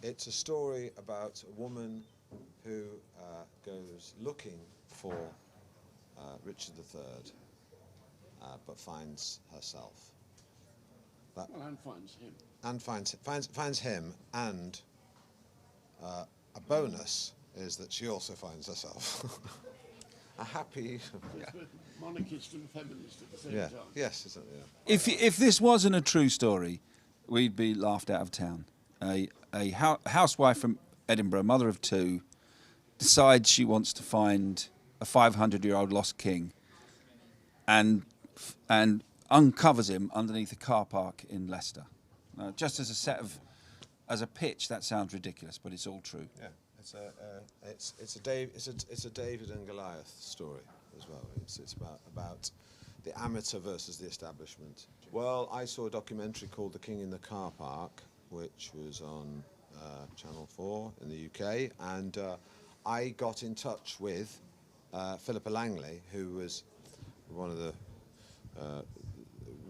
It's a story about a woman who goes looking for Richard III, but finds herself. Well, and finds him. And finds him, and a bonus is that she also finds herself. A happy... Yeah. Monarchist and feminist at the same time. Yes, isn't it? If this wasn't a true story, we'd be laughed out of town. A housewife from Edinburgh, mother of two, decides she wants to find a 500-year-old lost king, and uncovers him underneath a car park in Leicester. Just as a pitch, that sounds ridiculous, but it's all true. Yeah, it's a David and Goliath story as well. It's about the amateur versus the establishment. Well, I saw a documentary called The King in the Car Park, which was on Channel 4 in the UK, and I got in touch with Philippa Langley, who was one of the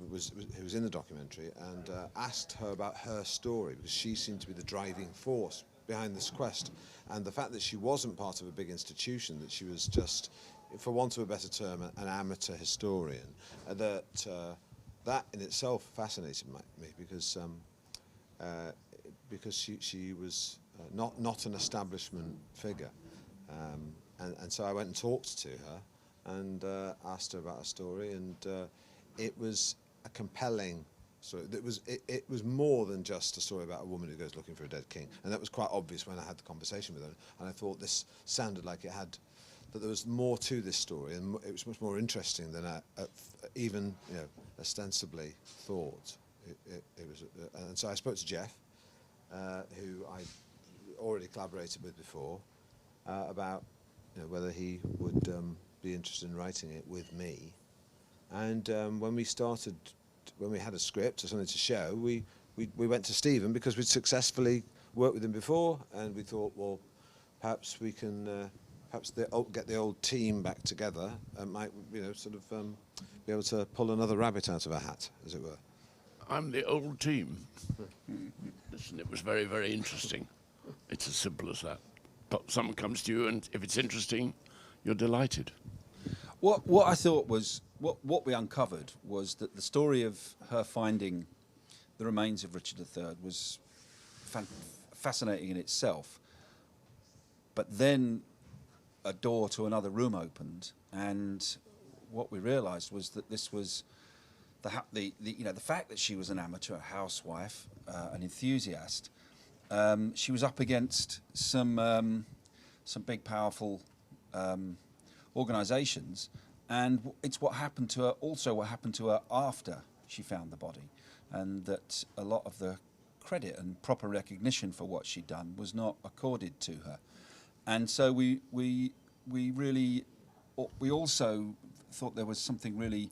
who was in the documentary, and asked her about her story, because she seemed to be the driving force behind this quest, and the fact that she wasn't part of a big institution, that she was just, for want of a better term, an amateur historian, that in itself fascinated me, because she was not an establishment figure, and so I went and talked to her and asked her about her story, and it was a compelling story. It was more than just a story about a woman who goes looking for a dead king, and that was quite obvious when I had the conversation with her. And I thought this sounded like that there was more to this story, and it was much more interesting than I even ostensibly thought. It was, and so I spoke to Jeff, who I already collaborated with before, about whether he would be interested in writing it with me. And when we had a script or something to show, we went to Stephen, because we'd successfully worked with him before, and we thought, well, perhaps we can get the old team back together and might be able to pull another rabbit out of a hat, as it were. I'm the old team. Listen, it was very, very interesting. It's as simple as that. But someone comes to you, and if it's interesting, you're delighted. What I thought was, what we uncovered was that the story of her finding the remains of Richard III was fascinating in itself. But then a door to another room opened, and what we realised was that this was the fact that she was an amateur housewife, an enthusiast. She was up against some big, powerful organisations, and it's what happened to her. Also, what happened to her after she found the body, and that a lot of the credit and proper recognition for what she'd done was not accorded to her. And so we also thought there was something really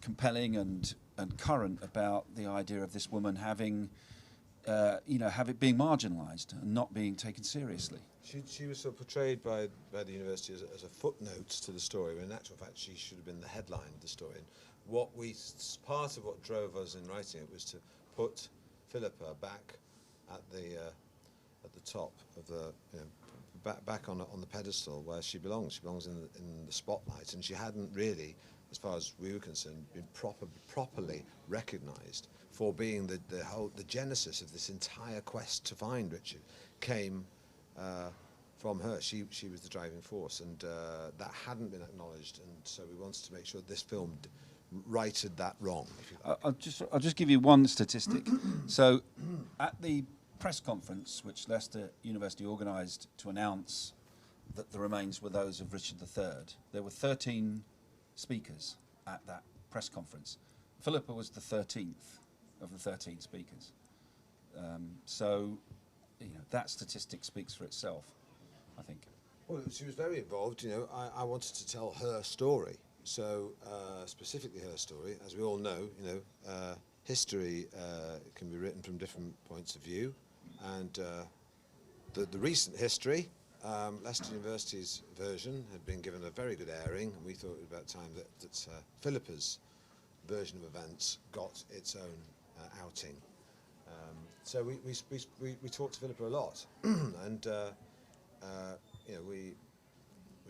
compelling and current about the idea of this woman having being marginalised and not being taken seriously. She was sort of portrayed by the university as a footnote to the story, when in actual fact she should have been the headline of the story. And part of what drove us in writing it was to put Philippa back at the top of the back on the pedestal where she belongs. She belongs in the spotlight, and she hadn't really, as far as we were concerned, been properly recognised for being the genesis of this entire quest to find Richard came from her. She was the driving force, and that hadn't been acknowledged, and so we wanted to make sure this film righted that wrong. If you like. I'll just give you one statistic. So, at the press conference which Leicester University organised to announce that the remains were those of Richard III, there were 13 speakers at that press conference. Philippa was the 13th of the 13 speakers. So, that statistic speaks for itself, I think. Well, she was very involved. I wanted to tell her story. So, specifically her story. As we all know, history can be written from different points of view. And the recent history, Leicester University's version had been given a very good airing, and we thought it was about time that Philippa's version of events got its own outing. So we talked to Philippa a lot, and you know, we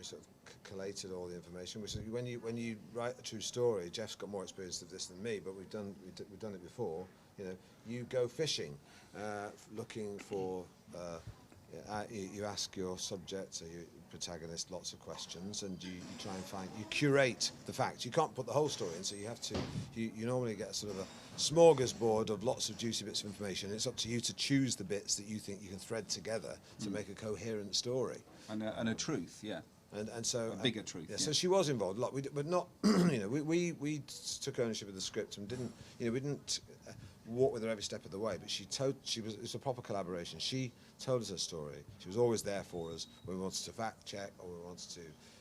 sort of collated all the information. Which when you write a true story, Jeff's got more experience of this than me, but we've done it before. You know, you go fishing, looking for. You ask your subject or your protagonist lots of questions, and you try and find. You curate the facts. You can't put the whole story in, so you have to. You normally get sort of a smorgasbord of lots of juicy bits of information. It's up to you to choose the bits that you think you can thread together to make a coherent story. And a truth, yeah. And so a bigger truth. Yeah, Yeah. So she was involved a lot, but not. You know, we took ownership of the script and didn't. You know, we didn't walk with her every step of the way. But it was a proper collaboration. She told us her story. She was always there for us when we wanted to fact check or we wanted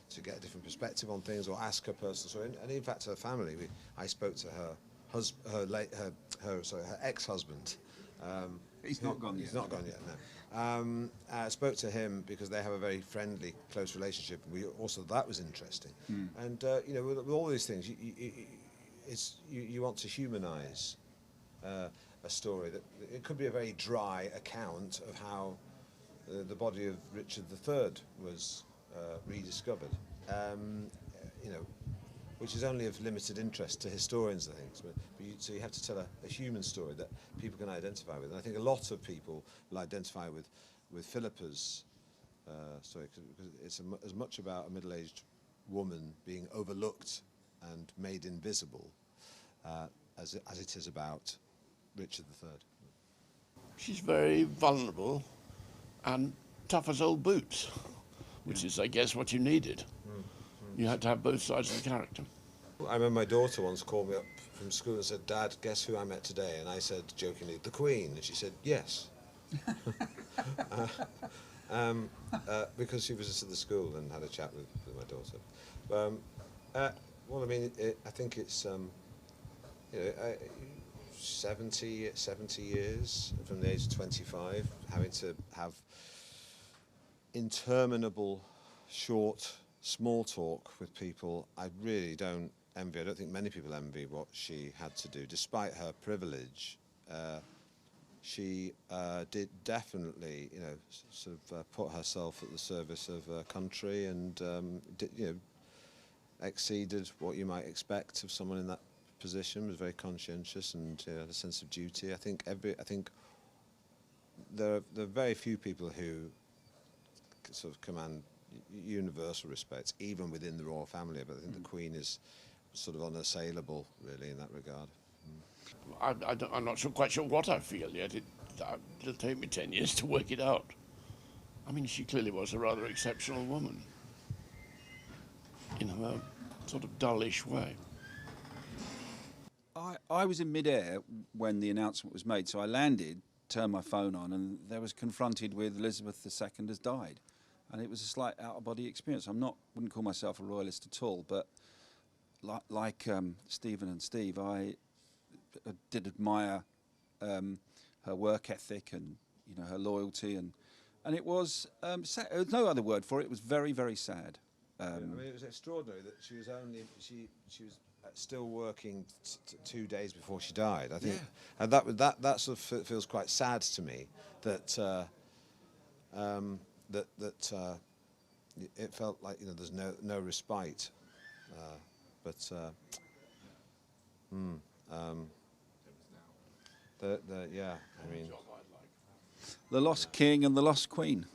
to get a different perspective on things or ask her personal story. And in fact, her family. I spoke to her ex-husband. He's not gone yet. He's not gone yet. No. I spoke to him because they have a very friendly, close relationship. That was interesting. And you know, with all these things, you want to humanise a story that it could be a very dry account of how the body of Richard III was rediscovered. You know, which is only of limited interest to historians, I think. So you have to tell a human story that people can identify with. And I think a lot of people will identify with Philippa's story because it's as much about a middle-aged woman being overlooked and made invisible as it is about Richard III. She's very vulnerable and tough as old boots, which is, I guess, what you needed. You had to have both sides of the character. I remember my daughter once called me up from school and said, "Dad, guess who I met today?" And I said jokingly, "The Queen." And she said, "Yes." Because she visited the school and had a chat with my daughter. Well, I mean, I think it's, you know, 70 years from the age of 25, having to have interminable, short, small talk with people. I really don't envy. I don't think many people envy what she had to do. Despite her privilege, she did definitely, you know, sort of put herself at the service of her country and, you know, exceeded what you might expect of someone in that position. Was very conscientious and had a sense of duty. I think there are very few people who sort of command universal respect, even within the royal family. But I think the Queen is sort of unassailable, really, in that regard. I'm not quite sure what I feel yet. It'll take me 10 years to work it out. I mean, she clearly was a rather exceptional woman in her sort of dullish way. I was in midair when the announcement was made, so I landed, turned my phone on, and there was confronted with Elizabeth II has died. And it was a slight out-of-body experience. Wouldn't call myself a royalist at all, but like Stephen and Steve, I did admire her work ethic and, you know, her loyalty, and it was sad. There was no other word for it. It was very, very sad. I mean, it was extraordinary that she was still working 2 days before she died. I think, Yeah. and that sort of feels quite sad to me. That it felt like, you know, there's no respite. Yeah, I mean, The Lost King and the Lost Queen.